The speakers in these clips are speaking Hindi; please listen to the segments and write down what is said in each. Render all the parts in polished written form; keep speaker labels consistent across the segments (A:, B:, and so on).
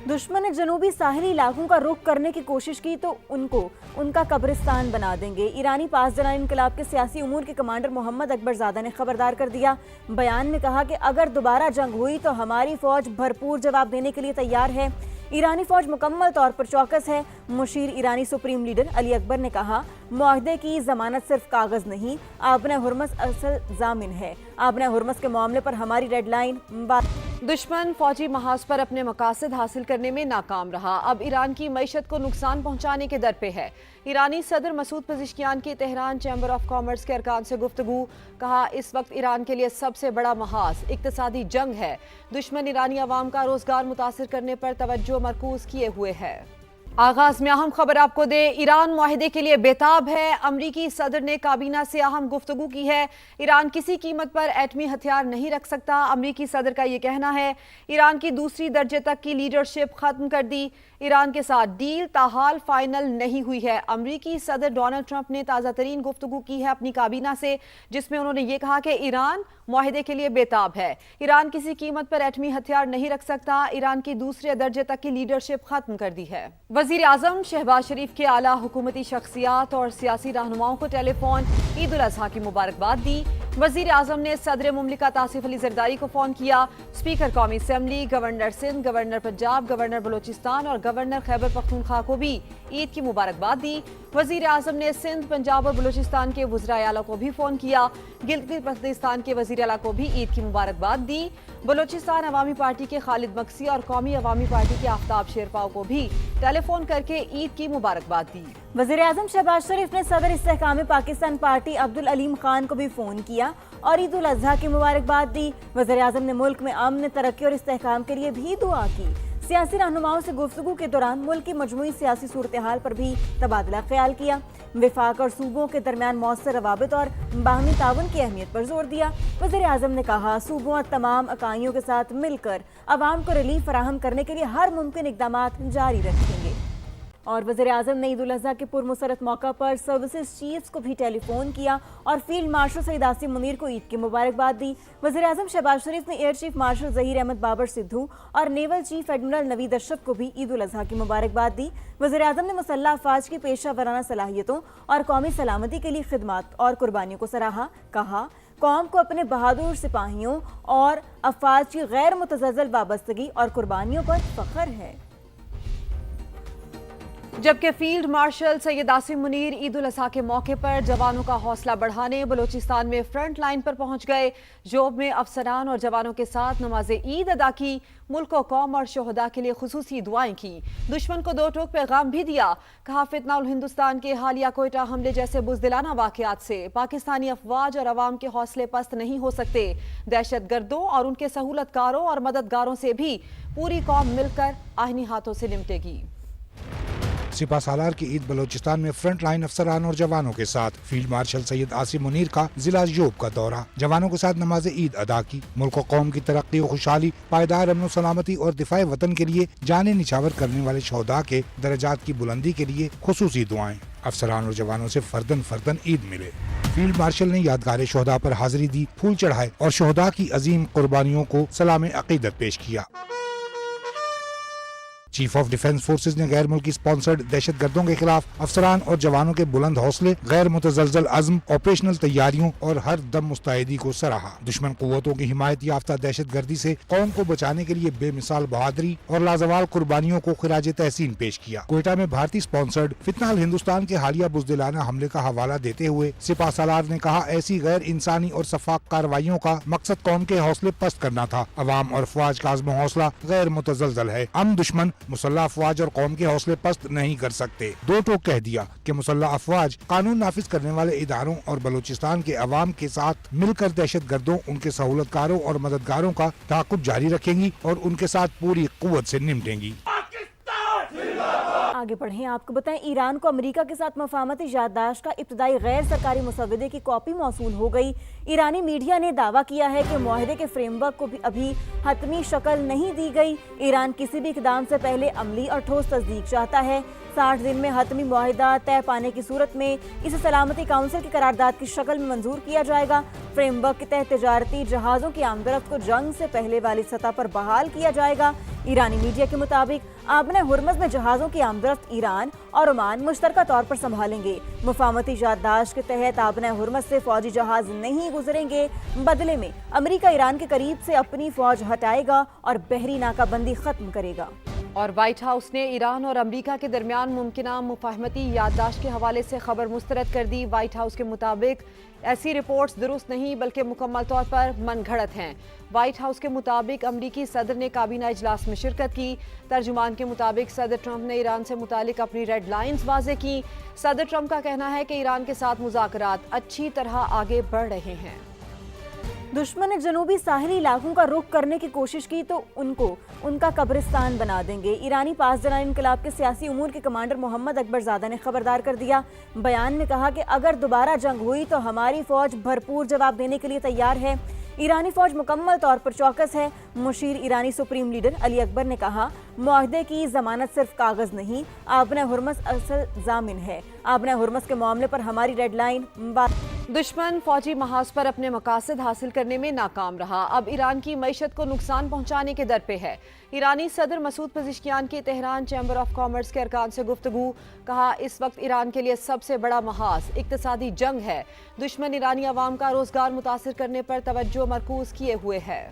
A: दुश्मन ने जनूबी साहिली इलाकों का रुख करने की कोशिश की तो उनका कब्रिस्तान बना देंगे। ईरानी पास जनान इनकलाब के सियासी उमूर के कमांडर मोहम्मद अकबरजादा ने खबरदार कर दिया। बयान में कहा कि अगर दोबारा जंग हुई तो हमारी फौज भरपूर जवाब देने के लिए तैयार है। ईरानी फौज मुकम्मल तौर पर चौकस है। मुशीर ईरानी सुप्रीम लीडर अली अकबर ने कहा, मुआहदे की जमानत सिर्फ कागज नहीं, आबना हुर्मस असल जामिन है। आबना हुर्मस के मामले पर हमारी रेड लाइन
B: दुश्मन फौजी महाज पर अपने मकासद हासिल करने में नाकाम रहा। अब ईरान की मईशत को नुकसान पहुंचाने के दर पे है। ईरानी सदर मसूद पज़ेश्कियान की तेहरान चैम्बर ऑफ कॉमर्स के अरकान से गुफ्तगू। कहा, इस वक्त ईरान के लिए सबसे बड़ा महाज इक्तिसादी जंग है। दुश्मन ईरानी अवाम का रोजगार मुतासिर करने पर तवज्जो मरकूज किए हुए है। आगाज में अहम खबर आपको दे, ईरान मुआहिदे के लिए बेताब है। अमरीकी सदर ने काबीना से अहम गुफ्तगू की है। ईरान किसी कीमत पर एटमी हथियार नहीं रख सकता, अमरीकी सदर का ये कहना है। ईरान की दूसरी दर्जे तक की लीडरशिप खत्म कर दी। ईरान के साथ डील ताहाल फाइनल नहीं हुई है। अमरीकी सदर डोनाल्ड ट्रंप ने ताज़ा तरीन गुफ्तगू की है अपनी काबीना से, जिसमें उन्होंने ये कहा कि ईरान मुआहिदे के लिए बेताब है। ईरान किसी कीमत पर एटमी हथियार नहीं रख सकता। ईरान की दूसरे दर्जे तक की लीडरशिप खत्म कर दी है। वजीर आजम शहबाज शरीफ के आला हुकूमती शख्सियात और सियासी रहनुमाओं को टेलीफोन ईद उल अजहा की मुबारकबाद दी। वजीर आजम ने सदर मुमलिकत आसिफ अली जरदारी को फोन किया। स्पीकर कौमी assembly, governor Sindh, governor Punjab, governor Balochistan और गवर्नर खैबर पख्तूनख्वा को भी ईद की मुबारकबाद दी। वजीर आजम ने सिंध, पंजाब और बलोचिस्तान के वज़राए आला को भी फोन किया। गिलगित बल्तिस्तान के वजीर आला को भी ईद की मुबारकबाद दी। बलोचिस्तान अवामी पार्टी के खालिद मक्सी और कौमी अवामी पार्टी के आफ्ताब शेरपाओ को भी टेलीफोन करके ईद की मुबारकबाद दी।
A: वज़ीर आज़म शहबाज शरीफ ने सदर इस्तेहकाम पाकिस्तान पार्टी अब्दुल अलीम खान को भी फोन किया और ईद उल अजहा की मुबारकबाद दी। वज़ीर आज़म ने मुल्क में अमन, तरक्की और इस्तेहकाम के लिए भी दुआ की। सियासी रहनुमाओं से गुफ्तगू के दौरान मुल्क की मजमूई सियासी सूरत हाल पर भी तबादला ख्याल किया। विफाक और सूबों के दरमियान मौसर रवाबित और बाहमी ताउन की अहमियत पर जोर दिया। वज़ीर आज़म ने कहा, सूबों और तमाम इकाइयों के साथ मिलकर अवाम को रिलीफ फराहम करने के लिए हर मुमकिन इक़दाम जारी रखेंगे। और वज़ीर आज़म ने ईद उल अज़हा के पुरमसरत मौका पर सर्विसेज चीफ्स को भी टेलीफोन किया और फील्ड मार्शल सईद आसिम मुनीर को ईद की मुबारकबाद दी। वज़ीर आज़म शहबाज शरीफ ने air chief marshal Zaheer Ahmed Babar Sidhu और naval chief admiral Naveed Ashraf को भी ईद उल अज़हा की मुबारकबाद दी। वज़ीर आज़म ने मुसल्लह अफ़वाज की पेशा वराना सलाहियतों और कौमी सलामती के लिए खिदमत और कुर्बानियों को सराहा। कहा, कौम को अपने बहादुर सिपाहियों और अफ़वाज की गैर मुतज़लज़ल वाबस्तगी और कुर्बानियों पर फ़ख्र है।
B: जबकि फील्ड मार्शल सैयद आसिम मुनीर ईद उल अज़हा के मौके पर जवानों का हौसला बढ़ाने बलोचिस्तान में फ्रंट लाइन पर पहुंच गए। जोब में अफसरान और जवानों के साथ नमाज ईद अदा की। मुल्क और कौम और शोहदा के लिए खुसूसी दुआएं की। दुश्मन को दो टोक पैगाम भी दिया। कहा, फितना उल हिंदुस्तान के हालिया कोयटा हमले जैसे बुज़दिलाना वाक़यात से पाकिस्तानी अफवाज और अवाम के हौसले पस्त नहीं हो सकते। दहशत गर्दों और उनके सहूलतकारों और मददगारों से भी पूरी कौम मिलकर आहिनी हाथों से निपटेगी।
C: सिपा सालार की ईद बलोचिस्तान में फ्रंट लाइन अफसरान और जवानों के साथ फील्ड मार्शल सैयद आसिम मुनीर का जिला जोब का दौरा। जवानों के साथ नमाज ईद अदा की। मुल्क और कौम की तरक्की और खुशहाली, पायदार अमन सलामती और दिफाए वतन के लिए जाने निछावर करने वाले शोहदा के दर्जात की बुलंदी के लिए खुसूसी दुआएं। अफसरान और जवानों से फर्दन फर्दन ईद मिले। फील्ड मार्शल ने यादगार शोहदा पर हाजिरी दी, फूल चढ़ाए और शोहदा की अजीम कुर्बानियों को सलाम अकीदत पेश किया। चीफ ऑफ डिफेंस फोर्सेज ने गैर मुल्की स्पॉन्सर्ड दहशत गर्दों के खिलाफ अफसरान और जवानों के बुलंद हौसले, गैर मुतज़लज़ल अज़्म, ऑपरेशनल तैयारियों और हर दम मुस्तैदी को सराहा। दुश्मन कुव्वतों की हिमायत याफ्ता दहशत गर्दी से कौम को बचाने के लिए बेमिसाल बहादुरी और लाजवाल कुर्बानियों को खिराज तहसीन पेश किया। कोयटा में भारतीय स्पॉन्सर्ड फितना उल हिंदुस्तान के हालिया बुज़दिलाना हमले का हवाला देते हुए सिपा सालार ने कहा, ऐसी गैर इंसानी और सफाक कार्रवाइयों का मकसद कौम के हौसले पस्त करना था। अवाम और अफवाज का आज़्म हौसला गैर मुतज़लज़ल है। हम दुश्मन मुसल्लह अफवाज और कौम के हौसले पस्त नहीं कर सकते। दो टोक कह दिया कि मुसल्लह अफवाज कानून नाफिज करने वाले इदारों और बलूचिस्तान के अवाम के साथ मिलकर दहशत गर्दों, उनके सहूलतकारों और मददगारों का ताक़ुब जारी रखेंगी और उनके साथ पूरी कुव्वत से निपटेंगी।
A: आगे बढ़ें, आपको बताएं, ईरान को अमेरिका के साथ मफाहमती याददाश्त का इब्तदाई गैर सरकारी मुसव्वदे की कॉपी मौसूल हो गई। ईरानी मीडिया ने दावा किया है कि मुआहदे के फ्रेमवर्क को भी अभी हतमी शक्ल नहीं दी गई। ईरान किसी भी इक़दाम से पहले अमली और ठोस तस्दीक चाहता है। 60 दिन में हतमी मुआहिदा तय पाने की सूरत में इसे सलामती काउंसिल की करारदाद की शक्ल में मंजूर किया जाएगा। फ्रेमवर्क के तहत तिजारती जहाज़ों की आमदरफ्त को जंग से पहले वाली सतह पर बहाल किया जाएगा। ईरानी मीडिया के मुताबिक आबने हुर्मज में जहाजों की आमदरफ्त ईरान और ओमान मुश्तरका तौर पर संभालेंगे। मुफाहमती याददाश्त के तहत आबने हुर्मज से फौजी जहाज नहीं गुजरेंगे। बदले में अमेरिका ईरान के करीब से अपनी फौज हटाएगा और बहरी नाकाबंदी खत्म करेगा।
B: और व्हाइट हाउस ने ईरान और अमेरिका के दरमियान मुमकिना मुफाहमती याददाश्त के हवाले से खबर मुस्तरद कर दी। व्हाइट हाउस के मुताबिक ऐसी रिपोर्ट्स दुरुस्त नहीं बल्कि मुकम्मल तौर पर मनगढ़ंत हैं। व्हाइट हाउस के मुताबिक अमरीकी सदर ने काबीना इजलास में शिरकत की। तर्जुमान के मुताबिक सदर ट्रंप ने ईरान से मुतालिक अपनी रेड लाइंस वाज़े की। सदर ट्रंप का कहना है कि ईरान के साथ मुज़ाकरात अच्छी तरह आगे बढ़ रहे हैं।
A: दुश्मन ने जनूबी साहिली इलाकों का रुख करने की कोशिश की तो उनको उनका कब्रिस्तान बना देंगे। ईरानी पास जना इनकलाब के सियासी उमूर के कमांडर मोहम्मद अकबरजादा ने खबरदार कर दिया। बयान में कहा कि अगर दोबारा जंग हुई तो हमारी फौज भरपूर जवाब देने के लिए तैयार है। ईरानी फौज मुकम्मल तौर पर चौकस है। मुशीर ईरानी सुप्रीम लीडर अली अकबर ने कहा, मुआहदे की जमानत सिर्फ कागज नहीं, आबने हुर्मज असल जामिन है। आबने हुर्मज के मामले पर हमारी रेड लाइन।
B: दुश्मन फौजी महाज पर अपने मकासद हासिल करने में नाकाम रहा। अब ईरान की मईशत को नुकसान पहुंचाने के दर पे है। ईरानी सदर मसूद पज़ेश्कियान की तेहरान चैम्बर ऑफ कॉमर्स के अरकान से गुफ्तगू। कहा, इस वक्त ईरान के लिए सबसे बड़ा महाज इक्तिसादी जंग है। दुश्मन ईरानी अवाम का रोजगार मुतासिर करने पर तवज्जो मरकूज किए हुए है।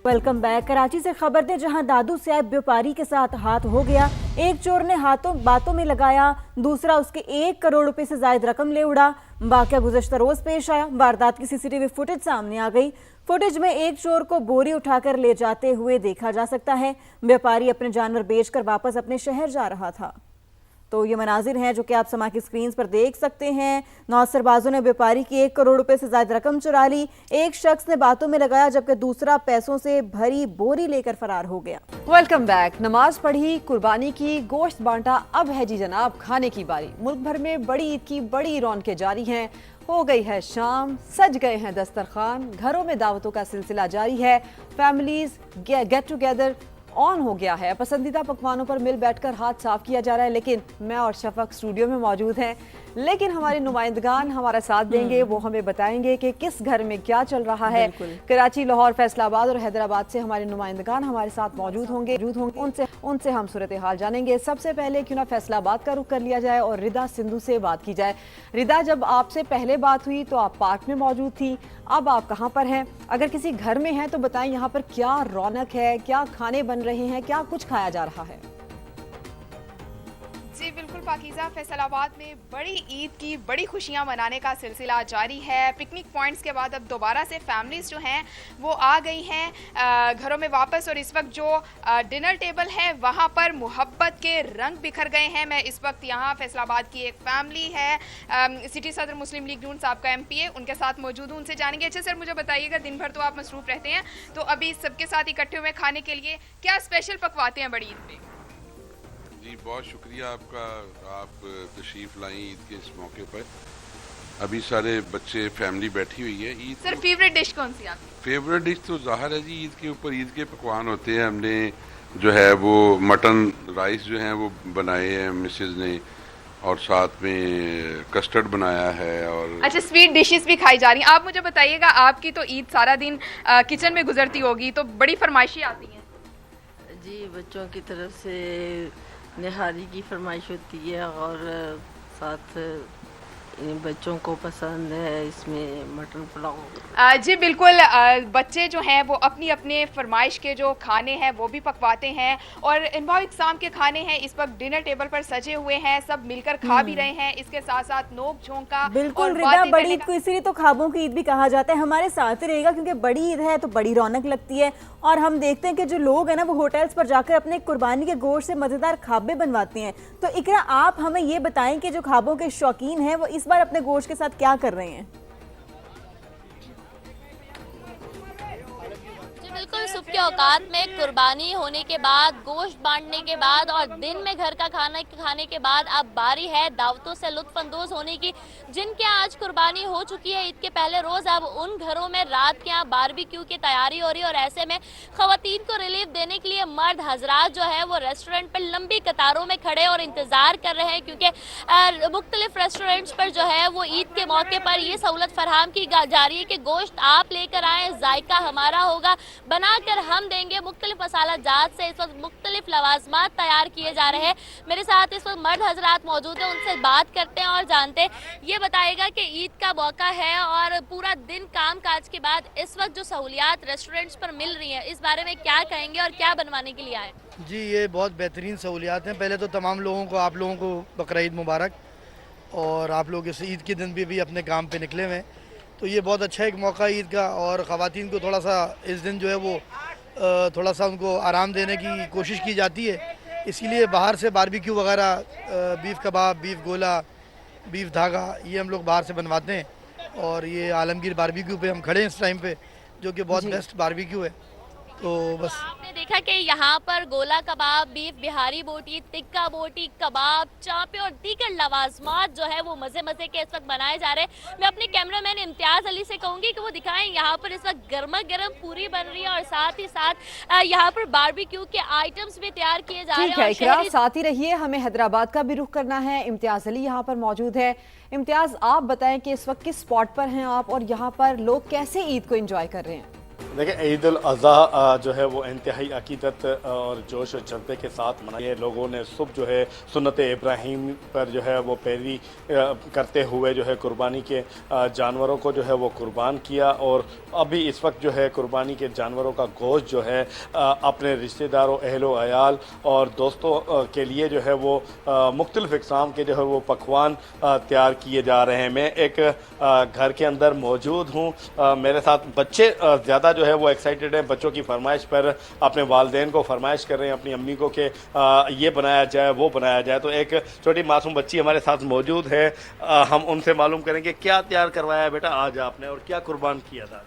A: Welcome back. कराची से खबर दे, जहां दादू सैब व्यापारी के साथ हाथ हो गया। एक चोर ने हाथों बातों में लगाया, दूसरा उसके 1 करोड़ रुपए से जायद रकम ले उड़ा। वाकया गुज़श्ता रोज पेश आया। वारदात की सीसीटीवी फुटेज सामने आ गई। फुटेज में एक चोर को बोरी उठाकर ले जाते हुए देखा जा सकता है। व्यापारी अपने जानवर बेचकर वापस अपने शहर जा रहा था। तो ये मनाजिर हैं जो कि आप समा की स्क्रीन पर देख सकते हैं। नौसरबाजों ने व्यापारी की 1 करोड़ रुपए से ज्यादा रकम चुरा ली। एक शख्स ने बातों में लगाया जबकि दूसरा पैसों से भरी बोरी लेकर फरार हो गया।
B: Welcome back. नमाज पढ़ी, कुर्बानी की, गोश्त बांटा, अब है जी जनाब खाने की बारी। मुल्क भर में बड़ी ईद की बड़ी रौनकें जारी हैं। हो गई है शाम, सज गए हैं दस्तरखान, घरों में दावतों का सिलसिला जारी है। फैमिलीज गेट टुगेदर ऑन हो गया है। पसंदीदा पकवानों पर मिल बैठकर हाथ साफ किया जा रहा है। लेकिन मैं और शफक स्टूडियो में मौजूद हैं, लेकिन हमारे नुमाइंदगान हमारा साथ देंगे। वो हमें बताएंगे कि किस घर में क्या चल रहा है। कराची, लाहौर, फैसलाबाद और हैदराबाद से हमारे नुमाइंदगान हमारे साथ मौजूद होंगे। उनसे हम सूरत हाल जानेंगे। सबसे पहले क्यों ना फैसलाबाद का रुख कर लिया जाए और रिदा सिंधु से बात की जाए। रिदा, जब आपसे पहले बात हुई तो आप पार्क में मौजूद थी, अब आप कहाँ पर हैं? अगर किसी घर में हैं तो बताएं यहाँ पर क्या रौनक है, क्या खाने बन रहे हैं, क्या कुछ खाया जा रहा है?
D: जी बिल्कुल पाकीज़ा, फैसलाबाद में बड़ी ईद की बड़ी खुशियां मनाने का सिलसिला जारी है। पिकनिक पॉइंट्स के बाद अब दोबारा से फैमिलीज़ जो हैं वो आ गई हैं घरों में वापस। और इस वक्त जो डिनर टेबल है वहाँ पर मोहब्बत के रंग बिखर गए हैं। मैं इस वक्त यहाँ फैसलाबाद की एक फैमिली है, सिटी सदर मुस्लिम लीग नून साहब का MPA, उनके साथ मौजूद हूँ, उनसे जानेंगे। अच्छा सर, मुझे बताइएगा, दिन भर तो आप मसरूफ़ रहते हैं, तो अभी सबके साथ इकट्ठे हुए खाने के लिए क्या स्पेशल पकवाते हैं बड़ी ईद पे?
E: जी बहुत शुक्रिया आपका, आप तशरीफ़ लाई ईद के इस मौके पर। अभी सारे बच्चे फैमिली बैठी हुई है। ईद
D: सर फेवरेट डिश कौन सी आपकी?
E: फेवरेट डिश तो ज़ाहिर है जी, ईद के ऊपर ईद के पकवान होते हैं। हमने जो है वो मटन राइस जो है वो बनाए हैं मिसेज़ ने, और साथ में कस्टर्ड बनाया है। और
D: अच्छा, स्वीट डिशेस भी खाई जा रही हैं। आप मुझे बताइएगा, आपकी तो ईद सारा दिन किचन में गुजरती होगी, तो बड़ी फरमाइशें आती हैं?
F: जी, बच्चों की तरफ से निहारी की फरमाइश होती है और साथ बच्चों को पसंद है इसमें मटन पुलाव।
D: जी बिल्कुल, बच्चे जो हैं वो अपनी अपने फरमाइश के जो खाने हैं वो भी पकवाते हैं। और इनवा इकसाम के खाने हैं इस वक्त डिनर टेबल पर सजे हुए हैं, सब मिलकर खा भी रहे हैं। इसके साथ साथ नोक झोंक का
A: बिल्कुल रिदा, बड़ी ईद को इसीलिए तो ख्वाबों की ईद भी कहा जाता है। हमारे साथ ही रहेगा क्योंकि बड़ी ईद है तो बड़ी रौनक लगती है। और हम देखते हैं कि जो लोग हैं ना वो होटल्स पर जाकर अपने कुर्बानी के गोश्त से मज़ेदार ख्वाबे बनवाते हैं। तो इकरा, आप हमें ये बताएं कि जो ख्वाबों के शौकीन हैं वो इस बार अपने गोश्त के साथ क्या कर रहे हैं?
G: बिल्कुल, सुबह के औकात में कुर्बानी होने के बाद, गोश्त बांटने के बाद और दिन में घर का खाना खाने के बाद अब बारी है दावतों से लुत्फानंदोज होने की। जिनके आज कुर्बानी हो चुकी है ईद के पहले रोज, अब उन घरों में रात के यहाँ बारबेक्यू की तैयारी हो रही है। और ऐसे में खवातीन को रिलीफ देने के लिए मर्द हजरात जो है वो रेस्टोरेंट पर लंबी कतारों में खड़े और इंतजार कर रहे हैं, क्योंकि मुख्तलिफ रेस्टोरेंट्स पर जो है वो ईद के मौके पर ये सहूलत फराहम की जा रही है कि गोश्त आप लेकर आए, जायका हमारा होगा, बना बनाकर हम देंगे। मुख्तलिफ मसाला जात से इस वक्त मुख्तलिफ लवाजमात तैयार किए जा रहे हैं। मेरे साथ इस वक्त मर्द हजरात मौजूद हैं, उनसे बात करते हैं और जानते हैं। ये बताएगा कि ईद का मौका है और पूरा दिन काम काज के बाद इस वक्त जो सहूलियात रेस्टोरेंट्स पर मिल रही हैं, इस बारे में क्या कहेंगे और क्या बनवाने के लिए आए?
H: जी, ये बहुत बेहतरीन सहूलियात हैं। पहले तो तमाम लोगों को, आप लोगों को बकरा ईद मुबारक। और आप लोग इस ईद के दिन भी अपने काम पे निकले हुए हैं, तो ये बहुत अच्छा एक मौका ईद का। और ख़वातीन को थोड़ा सा इस दिन जो है वो थोड़ा सा उनको आराम देने की कोशिश की जाती है, इसीलिए बाहर से बारबेक्यू वगैरह, बीफ कबाब, बीफ गोला, बीफ धागा, ये हम लोग बाहर से बनवाते हैं। और ये आलमगीर बारबेक्यू पे हम खड़े हैं इस टाइम पे, जो कि बहुत बेस्ट बारबेक्यू है। तो बस
G: आपने देखा कि यहाँ पर गोला कबाब, बीफ बिहारी बोटी, टिक्का बोटी, कबाब, चापे और दीगर लवाजमात जो है वो मज़े मज़े के इस वक्त बनाए जा रहे हैं। मैं अपने कैमरामैन इम्तियाज़ अली से कहूँगी कि वो दिखाएं यहाँ पर इस वक्त गर्मा गर्म पूरी बन रही है और साथ ही साथ यहाँ पर बारबेक्यू के आइटम्स भी तैयार किए जा रहे हैं।
B: ठीक है इकरा, साथ ही रहिए, हमें हैदराबाद का भी रुख करना है। इम्तियाज़ अली यहाँ पर मौजूद है। इम्तियाज़, आप बताएं कि इस वक्त किस स्पॉट पर हैं आप और यहाँ पर लोग कैसे ईद को एंजॉय कर रहे हैं?
I: देखिए, ईद उल अज़हा जो है वो इंतहाई अकीदत और जोश और जज्बे के साथ मनाई। लोगों ने सुबह जो है सुन्नत इब्राहीम पर जो है वो पैरवी करते हुए जो है कुर्बानी के जानवरों को जो है वो कुर्बान किया। और अभी इस वक्त जो है कुर्बानी के जानवरों का गोश्त जो है अपने रिश्तेदारों, अहलो अयाल और दोस्तों के लिए जो है वो मुख्तलिफ़ इक़साम के जो है वो पकवान तैयार किए जा रहे हैं। मैं एक घर के अंदर मौजूद हूँ, मेरे साथ बच्चे ज़्यादा जो है वो एक्साइटेड हैं। बच्चों की फरमाइश पर अपने वालिदैन को फरमाइश कर रहे हैं, अपनी अम्मी को कि ये बनाया जाए, वो बनाया जाए। तो एक छोटी मासूम बच्ची हमारे साथ मौजूद है, हम उनसे मालूम करेंगे क्या तैयार करवाया बेटा आज आपने और क्या कुर्बान किया था?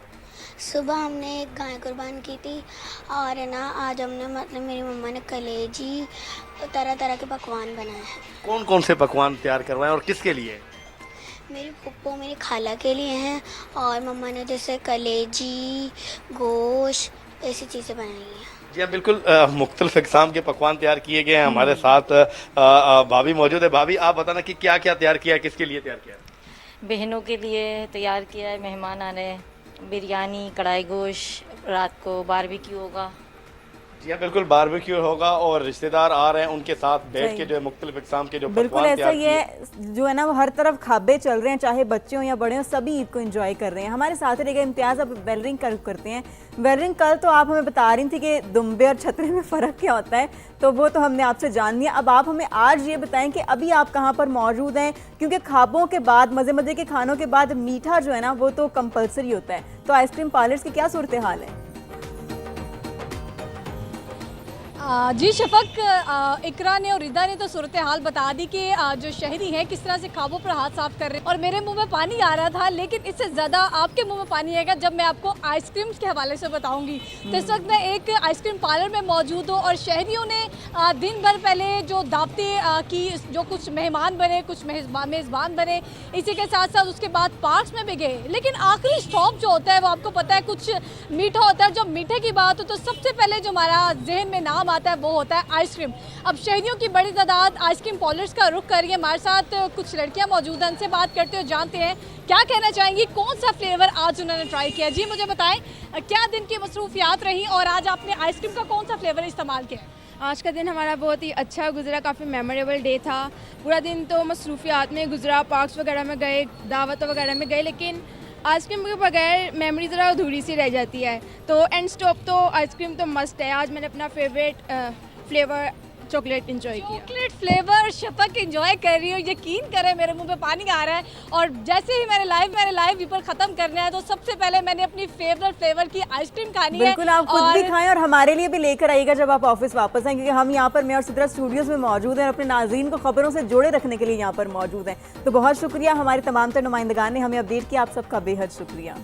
J: सुबह हमने एक गाय कुर्बान की थी और ना आज हमने मतलब मेरी मम्मा ने कलेजी, तरह तरह के पकवान बनाए हैं।
I: कौन कौन से पकवान तैयार करवाए और किसके लिए?
J: मेरी पप्पो मेरी खाला के लिए हैं और मम्मा ने जैसे कलेजी, गोश्त, ऐसी चीज़ें बनाई हैं।
I: जी हाँ, बिल्कुल मुख्तलिफ इक़साम के पकवान तैयार किए गए हैं। हमारे साथ भाभी मौजूद है। भाभी, आप बताना कि क्या क्या तैयार किया है, किसके लिए तैयार किया है?
K: बहनों के लिए तैयार किया है, मेहमान आ रहे हैं, बिरयानी, कढ़ाई गोश्त, रात को बारबेक्यू होगा।
I: जी हाँ, बिल्कुल बारबेक्यू होगा और रिश्तेदार आ रहे हैं, उनके साथ बैठ के जो है मुख्तलिफ इक़साम के जो
A: बिल्कुल ऐसा ही है, जो है ना वो हर तरफ खाबे चल रहे हैं, चाहे बच्चे हों या बड़े हों, सभी ईद को एंजॉय कर रहे हैं। हमारे साथ रहेगा इम्तियाज़। अब वेलरिंग का रुख करते हैं। वेलरिंग, कल तो आप हमें बता रही थी कि दुम्बे और छतरे में फ़र्क क्या होता है, तो वो तो हमने आपसे जान लिया। अब आप हमें आज ये बताएं कि अभी आप कहाँ पर मौजूद हैं, क्योंकि खाबों के बाद, मज़े मज़े के खानों के बाद मीठा जो है ना वो तो कंपलसरी होता है। तो आइसक्रीम पार्लर्स की क्या सूरत हाल है?
L: जी शफक, इकरा ने और रिदा ने तो सूरत हाल बता दी कि जो शहरी हैं किस तरह से खाबों पर हाथ साफ कर रहे हैं। और मेरे मुंह में पानी आ रहा था, लेकिन इससे ज़्यादा आपके मुंह में पानी आएगा जब मैं आपको आइसक्रीम के हवाले से बताऊंगी। तो इस वक्त मैं एक आइसक्रीम पार्लर में मौजूद हूँ और शहरियों ने दिन भर पहले जो दावतें की, जो कुछ मेहमान बने, कुछ मेज़बान बने, इसी के साथ साथ उसके बाद पार्क्स में भी गए। लेकिन आखिरी स्टॉप जो होता है वो आपको पता है कुछ मीठा होता है। जब मीठे की बात हो तो सबसे पहले जो हमारा जहन में नाम आता है वो होता है आइसक्रीम। अब शहरियों की बड़ी तादाद आइसक्रीम पार्लर्स का रुख कर रही है। हमारे साथ कुछ लड़कियां मौजूद हैं, उनसे बात करते हुए जानते हैं क्या कहना चाहेंगी, कौन सा फ्लेवर आज उन्होंने ट्राई किया। जी मुझे बताएं, क्या दिन की मसरूफियात रही और आज आपने आइसक्रीम का कौन सा फ्लेवर इस्तेमाल किया?
M: आज का दिन हमारा बहुत ही अच्छा गुजरा, काफ़ी मेमोरेबल डे था। पूरा दिन तो मसरूफियात में गुजरा, पार्क्स वगैरह में गए, दावत वगैरह में गए, लेकिन आइसक्रीम के बगैर मेमोरी ज़रा अधूरी सी रह जाती है। तो एंड स्टॉप तो आइसक्रीम तो मस्ट है। आज मैंने अपना फेवरेट फ्लेवर चॉकलेट एंजॉय किया।
L: चॉकलेट फ्लेवर शफक एंजॉय कर रही हूँ, यकीन करें मेरे मुंह पे पानी आ रहा है। और जैसे ही मेरे लाइव व्यूपर खत्म करना है तो सबसे पहले मैंने अपनी फेवरेट फ्लेवर की आइसक्रीम खानी है।
A: बिल्कुल, आप खुद भी खाएं और हमारे लिए भी लेकर आइएगा जब आप ऑफिस वापस आए, क्योंकि हम यहाँ पर मैं और सिद्रा स्टूडियोज में मौजूद हैं और अपने नाज़रीन को खबरों से जोड़े रखने के लिए यहाँ पर मौजूद हैं। तो बहुत शुक्रिया, हमारे तमाम तर नुमाइंदगान ने हमें अपडेट किया, आप सबका बेहद शुक्रिया।